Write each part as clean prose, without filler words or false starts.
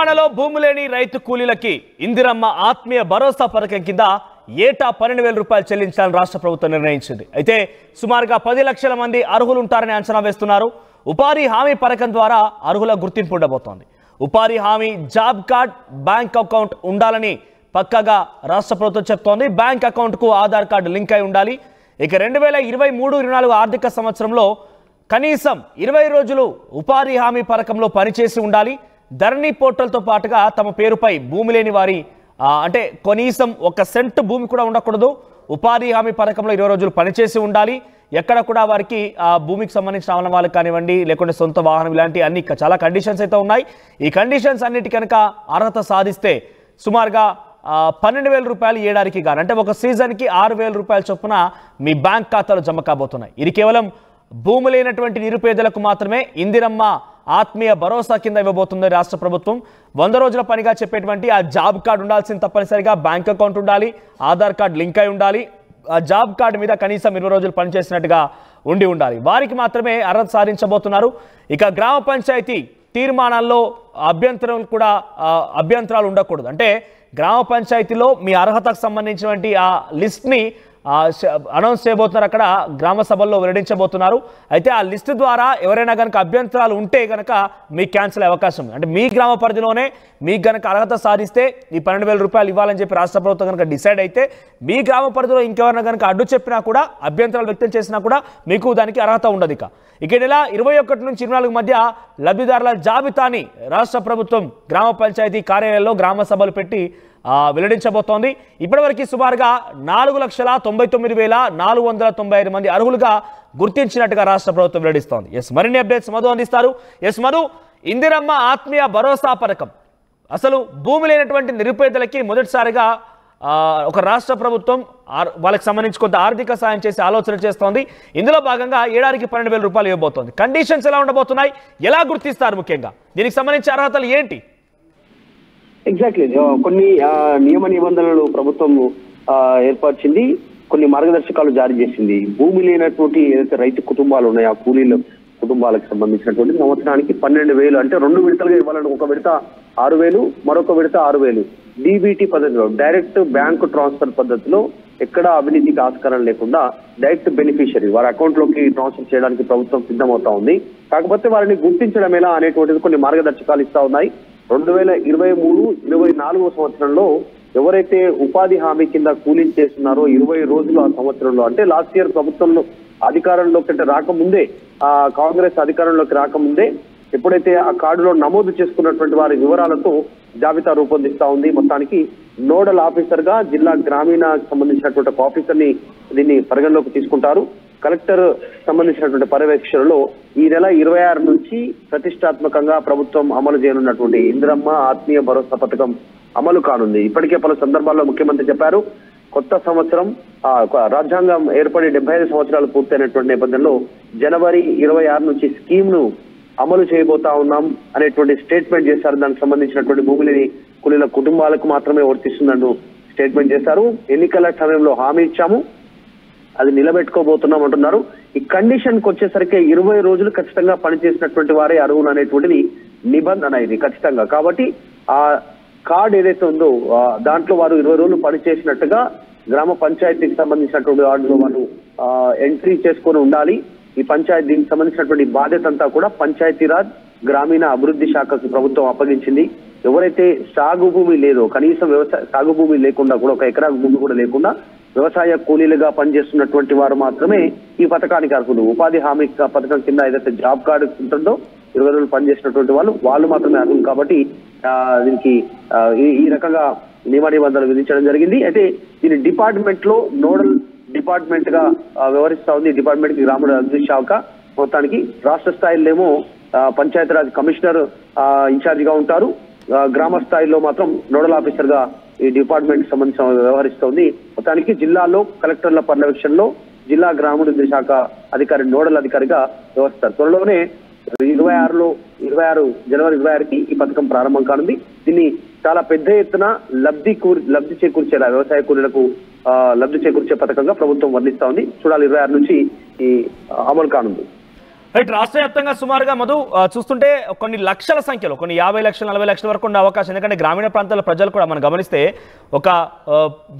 తెలంగాణలో భూమి లేని రైతు కూలీలకి ఇందిరమ్మ ఆత్మీయ భరోసా పథకం కింద ఏటా 12,000 రూపాయలు చెల్లించాలని రాష్ట్ర ప్రభుత్వం నిర్ణయించింది. అయితే సుమారుగా 10 లక్షల మంది అర్హులు ఉంటారని అంచనా వేస్తున్నారు. ఉపాధి హామీ పథకం ద్వారా అర్హుల గుర్తింపు ఉండబోతోంది. ఉపాధి హామీ జాబ్ కార్డ్, బ్యాంక్ అకౌంట్ ఉండాలని పక్కాగా రాష్ట్ర ప్రభుత్వం చెప్తోంది. బ్యాంక్ అకౌంట్కు ఆధార్ కార్డు లింక్ అయి ఉండాలి. ఇక 2023-24 ఆర్థిక సంవత్సరంలో కనీసం 20 రోజులు ఉపాధి హామీ పథకంలో పనిచేసి ఉండాలి. ధరణి పోర్టల్తో పాటుగా తమ పేరుపై భూమి లేని వారి అంటే కనీసం 1 సెంట్ భూమి కూడా ఉండకూడదు. ఉపాధి హామీ పథకంలో 20 రోజులు పనిచేసి ఉండాలి. ఎక్కడ కూడా వారికి భూమికి సంబంధించిన ఆవరణ వాళ్ళకి కానివ్వండి, లేకుంటే సొంత వాహనం, ఇలాంటి అన్ని చాలా కండిషన్స్ అయితే ఉన్నాయి. ఈ కండిషన్స్ అన్నిటి కనుక అర్హత సాధిస్తే సుమారుగా 12,000 రూపాయలు ఏడాదికి గాను, అంటే ఒక సీజన్కి 6,000 రూపాయల చొప్పున మీ బ్యాంక్ ఖాతాలో జమ కాబోతున్నాయి. ఇది కేవలం భూమి లేనటువంటి నిరుపేదలకు మాత్రమే ఇందిరమ్మ ఆత్మీయ భరోసా కింద ఇవ్వబోతుంది రాష్ట్ర ప్రభుత్వం. 100 రోజుల పనిగా చెప్పేటువంటి ఆ జాబ్ కార్డు ఉండాల్సింది తప్పనిసరిగా బ్యాంక్ అకౌంట్ ఉండాలి, ఆధార్ కార్డు లింక్ అయి ఉండాలి. ఆ జాబ్ కార్డు మీద కనీసం 20 రోజులు పనిచేసినట్టుగా ఉండాలి. వారికి మాత్రమే అర్హత సాధించబోతున్నారు. ఇక గ్రామ పంచాయతీ తీర్మానాల్లో అభ్యంతరాలు ఉండకూడదు. అంటే గ్రామ పంచాయతీలో మీ అర్హతకు సంబంధించినటువంటి ఆ లిస్ట్ని అనౌన్స్ చేయబోతున్నారు. అక్కడ గ్రామ సభల్లో వెల్లడించబోతున్నారు. అయితే ఆ లిస్టు ద్వారా ఎవరైనా కనుక అభ్యంతరాలు ఉంటే కనుక మీకు క్యాన్సిల్ అయ్యే అవకాశం ఉంది. అంటే మీ గ్రామ పరిధిలోనే మీకు కనుక అర్హత సాధిస్తే ఈ 12,000 రూపాయలు ఇవ్వాలని చెప్పి రాష్ట్ర ప్రభుత్వం కనుక డిసైడ్ అయితే, మీ గ్రామ పరిధిలో ఇంకెవరైనా కనుక అడ్డు చెప్పినా కూడా, అభ్యంతరాలు వ్యక్తం చేసినా కూడా మీకు దానికి అర్హత ఉండదు. ఇక నెల 21 నుంచి 24 మధ్య లబ్ధిదారుల జాబితాని రాష్ట్ర ప్రభుత్వం గ్రామ పంచాయతీ కార్యాలయాల్లో గ్రామ సభలు పెట్టి వెల్లడించబోతోంది. ఇప్పటివరకు సుమారుగా 4,99,495 మంది అర్హులుగా గుర్తించినట్టుగా రాష్ట్ర ప్రభుత్వం వెల్లడిస్తోంది. మరిన్ని అప్డేట్స్ మధు అందిస్తారు. మధు, ఇందిరమ్మ ఆత్మీయ భరోసా పథకం అసలు భూమి లేనటువంటి నిరుపేదలకి మొదటిసారిగా ఒక రాష్ట్ర ప్రభుత్వం వాళ్ళకి సంబంధించి కొంత ఆర్థిక సాయం చేసి ఆలోచన చేస్తోంది. ఇందులో భాగంగా ఏడాదికి 12,000 రూపాయలు ఇవ్వబోతోంది. కండిషన్స్ ఎలా ఉండబోతున్నాయి, ఎలా గుర్తిస్తారు, ముఖ్యంగా దీనికి సంబంధించి అర్హతలు ఏంటి? ఎగ్జాక్ట్లీ కొన్ని నియమ నిబంధనలు ప్రభుత్వం ఏర్పరిచింది, కొన్ని మార్గదర్శకాలు జారీ చేసింది. భూమి లేనటువంటి ఏదైతే రైతు కుటుంబాలు ఉన్నాయో ఆ కూలీల కుటుంబాలకు సంబంధించినటువంటి సంవత్సరానికి 12,000, అంటే 2 విడతలుగా ఇవ్వాలని, ఒక విడత 6,000, మరొక విడత 6,000 డీబీటీ పద్ధతిలో, డైరెక్ట్ బ్యాంకు ట్రాన్స్ఫర్ పద్ధతిలో, ఎక్కడ అవినీతికి ఆస్కారం లేకుండా డైరెక్ట్ బెనిఫిషియరీ వారి అకౌంట్ లోకి ట్రాన్స్ఫర్ చేయడానికి ప్రభుత్వం సిద్ధమవుతా ఉంది. కాకపోతే వారిని గుర్తించడం ఎలా అనేటువంటిది కొన్ని మార్గదర్శకాలు ఇస్తా ఉన్నాయి. 2023-24 సంవత్సరంలో ఎవరైతే ఉపాధి హామీ కింద కూలీ చేస్తున్నారో 20 రోజులు ఆ సంవత్సరంలో, అంటే లాస్ట్ ఇయర్ ప్రభుత్వంలో అధికారంలోకి రాకముందే, కాంగ్రెస్ అధికారంలోకి రాకముందే ఎప్పుడైతే ఆ కార్డులో నమోదు చేసుకున్నటువంటి వారి వివరాలతో జాబితా రూపొందిస్తా ఉంది. మొత్తానికి నోడల్ ఆఫీసర్ గా జిల్లా గ్రామీణ సంబంధించినటువంటి ఒక ఆఫీసర్ని దీన్ని పరిగణలోకి తీసుకుంటారు. కలెక్టర్ సంబంధించినటువంటి పర్యవేక్షణలో ఈ నెల 26 నుంచి ప్రతిష్టాత్మకంగా ప్రభుత్వం అమలు చేయనున్నటువంటి ఇందిరమ్మ ఆత్మీయ భరోసా పథకం అమలు కానుంది. ఇప్పటికే పలు సందర్భాల్లో ముఖ్యమంత్రి చెప్పారు, కొత్త సంవత్సరం రాజ్యాంగం ఏర్పడి 75 సంవత్సరాలు పూర్తయినటువంటి నేపథ్యంలో జనవరి 26 నుంచి స్కీమ్ ను అమలు చేయబోతా ఉన్నాం అనేటువంటి స్టేట్మెంట్ చేశారు. దానికి సంబంధించినటువంటి భూమి లేని కూలీల కుటుంబాలకు మాత్రమే వర్తిస్తుందంటూ స్టేట్మెంట్ చేశారు. ఎన్నికల సమయంలో హామీ ఇచ్చాము, అది నిలబెట్టుకోబోతున్నాం అంటున్నారు. ఈ కండిషన్ కి వచ్చేసరికి 20 రోజులు ఖచ్చితంగా పనిచేసినటువంటి వారే అర్హులు అనేటువంటిది నిబంధన ఇది ఖచ్చితంగా. కాబట్టి ఆ కార్డు ఏదైతే ఉందో దాంట్లో వారు 20 రోజులు పనిచేసినట్టుగా గ్రామ పంచాయతీకి సంబంధించినటువంటి వాటిలో వాళ్ళు ఎంట్రీ చేసుకొని ఉండాలి. ఈ పంచాయతీ దీనికి సంబంధించినటువంటి బాధ్యత అంతా కూడా పంచాయతీరాజ్ గ్రామీణ అభివృద్ధి శాఖకు ప్రభుత్వం అప్పగించింది. ఎవరైతే సాగు భూమి లేదో, కనీసం సాగు భూమి లేకుండా కూడా, 1 ఎకరా భూమి కూడా లేకుండా వ్యవసాయ కూలీలుగా పనిచేస్తున్నటువంటి వారు మాత్రమే ఈ పథకానికి అర్హులు. ఉపాధి హామీ పథకం కింద ఏదైతే జాబ్ కార్డు ఉంటుందో 20 రోజులు పనిచేసినటువంటి వాళ్ళు మాత్రమే అర్హులు. కాబట్టి దీనికి ఈ రకంగా నియమ నిబంధనలు విధించడం జరిగింది. అయితే దీని డిపార్ట్మెంట్ లో నోడల్ డిపార్ట్మెంట్ గా వ్యవహరిస్తా ఉంది. డిపార్ట్మెంట్ కి గ్రామీణాభివృద్ధి శాఖ, మొత్తానికి రాష్ట్ర స్థాయిలో ఏమో పంచాయతీరాజ్ కమిషనర్ ఇన్ఛార్జ్ గా ఉంటారు. గ్రామ స్థాయిలో మాత్రం నోడల్ ఆఫీసర్ గా ఈ డిపార్ట్మెంట్ సంబంధించిన వ్యవహరిస్తోంది. మొత్తానికి జిల్లాలో కలెక్టర్ల పర్యవేక్షణలో జిల్లా గ్రామీణాభివృద్ధి శాఖ అధికారి నోడల్ అధికారిగా వ్యవహరిస్తారు. త్వరలోనే 26 జనవరి 26కి ఈ పథకం ప్రారంభం కానుంది. దీన్ని చాలా పెద్ద ఎత్తున లబ్ధి చేకూర్చేలా వ్యవసాయ కూలీలకు లబ్ధి చేకూర్చే పథకంగా ప్రభుత్వం వర్ణిస్తా ఉంది. చూడాలి 26 నుంచి ఈ అమలు కానుంది. రైట్, రాష్ట్ర వ్యాప్తంగా సుమారుగా మధు చూస్తుంటే కొన్ని లక్షల సంఖ్యలో, కొన్ని 50 లక్షలు 40 లక్షల వరకు ఉండే అవకాశం. ఎందుకంటే గ్రామీణ ప్రాంతాల ప్రజలు కూడా మనం గమనిస్తే ఒక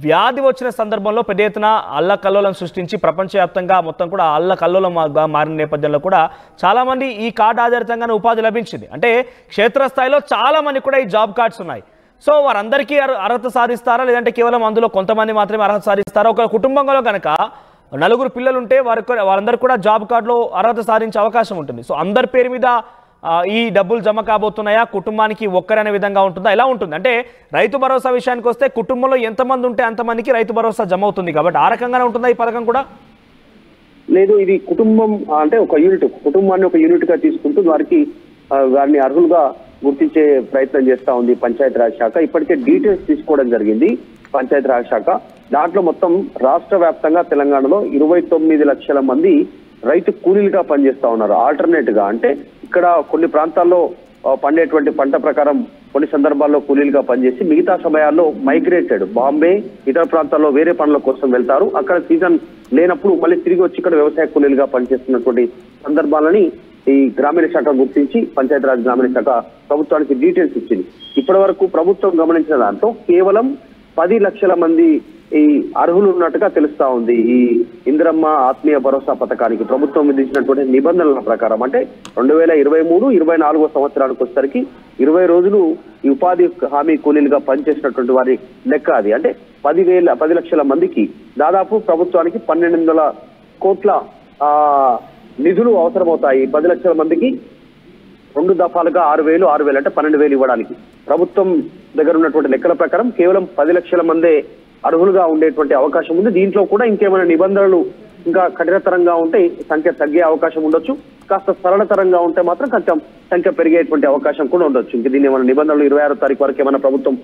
వ్యాధి వచ్చిన సందర్భంలో పెద్ద ఎత్తున అల్లకల్లోలం సృష్టించి ప్రపంచవ్యాప్తంగా మొత్తం కూడా అల్లకల్లోలంగా మారిన నేపథ్యంలో కూడా చాలామంది ఈ కార్డు ఆధారితంగానే ఉపాధి లభించింది. అంటే క్షేత్రస్థాయిలో చాలామంది కూడా ఈ జాబ్ కార్డ్స్ ఉన్నాయి. సో వారందరికీ అర్హత సాధిస్తారా, లేదంటే కేవలం అందులో కొంతమంది మాత్రమే అర్హత సాధిస్తారా? ఒక కుటుంబంలో కనుక 4 పిల్లలుంటే వారందరూ కూడా జాబ్ కార్డులో అర్హత సాధించే అవకాశం ఉంటుంది. సో అందరి పేరు మీద ఈ డబ్బులు జమ కాబోతున్నాయా, కుటుంబానికి ఒక్కరనే విధంగా ఉంటుందా, ఎలా ఉంటుంది? అంటే రైతు భరోసా విషయానికి వస్తే కుటుంబంలో ఎంతమంది ఉంటే అంతమందికి రైతు భరోసా జమ అవుతుంది కాబట్టి ఆ రకంగానే ఉంటుందా ఈ పథకం కూడా? లేదు, ఇది కుటుంబం అంటే ఒక యూనిట్, కుటుంబాన్ని ఒక యూనిట్ గా తీసుకుంటూ వారిని అర్హులుగా గుర్తించే ప్రయత్నం చేస్తా ఉంది పంచాయతీరాజ్ శాఖ. ఇప్పటికే డీటెయిల్స్ తీసుకోవడం జరిగింది పంచాయతీరాజ్ శాఖ. దాంట్లో మొత్తం రాష్ట్ర వ్యాప్తంగా తెలంగాణలో 29 లక్షల మంది రైతు కూలీలుగా పనిచేస్తా ఉన్నారు. ఆల్టర్నేట్ గా అంటే ఇక్కడ కొన్ని ప్రాంతాల్లో పండేటువంటి పంట ప్రకారం కొన్ని సందర్భాల్లో కూలీలుగా పనిచేసి మిగతా సమయాల్లో మైగ్రేటెడ్ బాంబే ఇతర ప్రాంతాల్లో వేరే పనుల కోసం వెళ్తారు. అక్కడ సీజన్ లేనప్పుడు మళ్ళీ తిరిగి వచ్చి ఇక్కడ వ్యవసాయ కూలీలుగా పనిచేస్తున్నటువంటి సందర్భాలని ఈ గ్రామీణ శాఖ గుర్తించి పంచాయతీరాజ్ గ్రామీణ శాఖ ప్రభుత్వానికి డీటెయిల్స్ ఇచ్చింది. ఇప్పటి వరకు ప్రభుత్వం గమనించిన దాంట్లో కేవలం 10 లక్షల మంది ఈ అర్హులు ఉన్నట్టుగా తెలుస్తా ఉంది. ఈ ఇందిరమ్మ ఆత్మీయ భరోసా పథకానికి ప్రభుత్వం విధించినటువంటి నిబంధనల ప్రకారం అంటే 2023-24 సంవత్సరానికి వచ్చేసరికి 20 రోజులు ఈ ఉపాధి హామీ కూలీలుగా పనిచేసినటువంటి వారి లెక్క అది. అంటే 10 లక్షల మందికి దాదాపు ప్రభుత్వానికి 1200 కోట్ల నిధులు అవసరమవుతాయి. 10 లక్షల మందికి 2 దఫాలుగా 6,000 అంటే 12,000 ఇవ్వడానికి ప్రభుత్వం దగ్గర ఉన్నటువంటి లెక్కల ప్రకారం కేవలం 10 లక్షల మందే అర్హులుగా ఉండేటువంటి అవకాశం ఉంది. దీంట్లో కూడా ఇంకేమైనా నిబంధనలు ఇంకా కఠినతరంగా ఉంటే సంఖ్య తగ్గే అవకాశం ఉండొచ్చు. కాస్త సరళతరంగా ఉంటే మాత్రం కొంచెం సంఖ్య పెరిగేటువంటి అవకాశం కూడా ఉండొచ్చు. ఇంక దీన్ని ఏమైనా నిబంధనలు 26వ తారీఖు వరకు ఏమైనా ప్రభుత్వం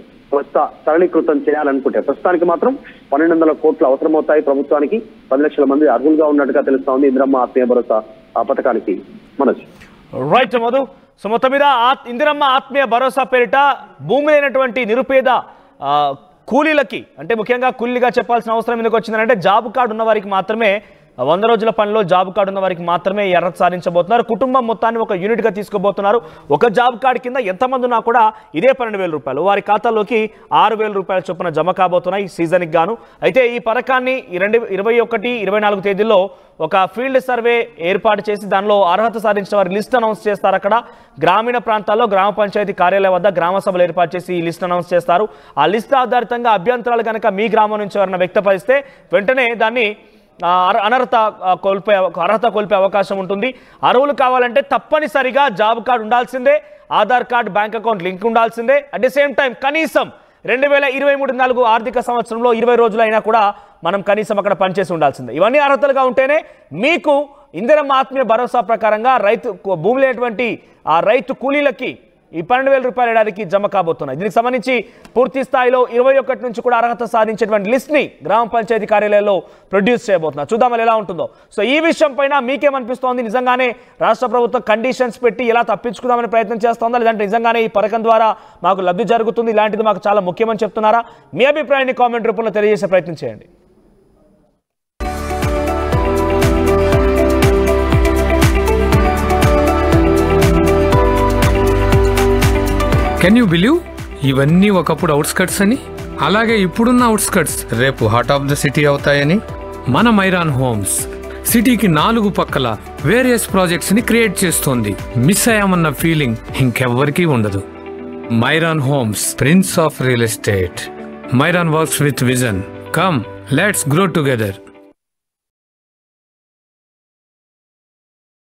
సరళీకృతం చేయాలనుకుంటే ప్రస్తుతానికి మాత్రం 1200 కోట్లు అవసరమవుతాయి ప్రభుత్వానికి. 10 లక్షల మంది అర్హులుగా ఉన్నట్టుగా తెలుస్తా ఉంది ఇందిరమ్మ ఆత్మీయ భరోసా ఆ పథకానికి. మనోజ్. రైట్ మధు, సో మొత్తం మీద ఇందిరమ్మ ఆత్మీయ భరోసా పేరిట భూమి లేనటువంటి నిరుపేద కూలీలకి, అంటే ముఖ్యంగా కూలీగా చెప్పాల్సిన అవసరం ఎందుకు వచ్చిందంటే జాబ్ కార్డు ఉన్న వారికి మాత్రమే 100 రోజుల పనిలో జాబ్ కార్డు ఉన్న వారికి మాత్రమే అర్హత సాధించబోతున్నారు. కుటుంబం మొత్తాన్ని ఒక యూనిట్గా తీసుకోబోతున్నారు. ఒక జాబ్ కార్డు కింద ఎంతమంది ఉన్నా కూడా ఇదే 12,000 రూపాయలు వారి ఖాతాలోకి 6,000 రూపాయల చొప్పున జమ కాబోతున్నాయి సీజన్కి గాను. అయితే ఈ పథకాన్ని 21-24 తేదీల్లో ఒక ఫీల్డ్ సర్వే ఏర్పాటు చేసి దానిలో అర్హత సాధించిన వారి లిస్ట్ అనౌన్స్ చేస్తారు. అక్కడ గ్రామీణ ప్రాంతాల్లో గ్రామ పంచాయతీ కార్యాలయం వద్ద గ్రామ సభలు ఏర్పాటు చేసి ఈ లిస్ట్ అనౌన్స్ చేస్తారు. ఆ లిస్ట్ ఆధారితంగా అభ్యంతరాలు కనుక మీ గ్రామం నుంచి ఎవరైనా వ్యక్తపరిస్తే వెంటనే దాన్ని అర్హత కోల్పే అవకాశం ఉంటుంది. అర్హులు కావాలంటే తప్పనిసరిగా జాబ్ కార్డు ఉండాల్సిందే, Aadhaar card, bank account link ఉండాల్సిందే. అట్ ది సేమ్ టైం కనీసం 2023-24 ఆర్థిక సంవత్సరంలో 20 రోజులు అయినా కూడా మనం కనీసం అక్కడ పనిచేసి ఉండాల్సిందే. ఇవన్నీ అర్హతలుగా ఉంటేనే మీకు ఇందిరమ్మ ఆత్మీయ భరోసా ప్రకారంగా భూమి లేనటువంటి ఆ రైతు కూలీలకి ఈ 12,000 రూపాయలు ఏడాదికి జమ కాబోతున్నాయి. దీనికి సంబంధించి పూర్తి స్థాయిలో 21 నుంచి కూడా అర్హత సాధించేటువంటి లిస్ట్ని గ్రామ పంచాయతీ కార్యాలయాల్లో ప్రొడ్యూస్ చేయబోతున్నారు. చూద్దాం ఎలా ఉంటుందో. సో ఈ విషయం పైన మీకేమనిపిస్తోంది? నిజంగానే రాష్ట్ర ప్రభుత్వం కండిషన్స్ పెట్టి ఎలా తప్పించుకుందామని ప్రయత్నం చేస్తోందా, లేదంటే నిజంగానే ఈ పథకం ద్వారా మాకు లబ్ధి జరుగుతుంది, ఇలాంటిది మాకు చాలా ముఖ్యమని చెప్తున్నారా? మీ అభిప్రాయాన్ని కామెంట్ రూపంలో తెలియజేసే ప్రయత్నం చేయండి. కెన్ యూ బిలీవ్ ఇవన్నీ ఒకప్పుడు అవుట్స్కట్స్ అని, అలాగే ఇప్పుడున్న అవుట్స్కట్స్ రేపు హార్ట్ ఆఫ్ ద సిటీ అవుతాయని? మన మైరాన్ హోమ్స్ సిటీకి 4 పక్కల వేరియస్ ప్రాజెక్ట్స్ ని క్రియేట్ చేస్తోంది. మిస్ అయ్యామన్న ఫీలింగ్ ఇంకెవ్వరికీ ఉండదు. మైరాన్ homes, prince of real estate. మైరాన్ works with vision. Come, let's grow together.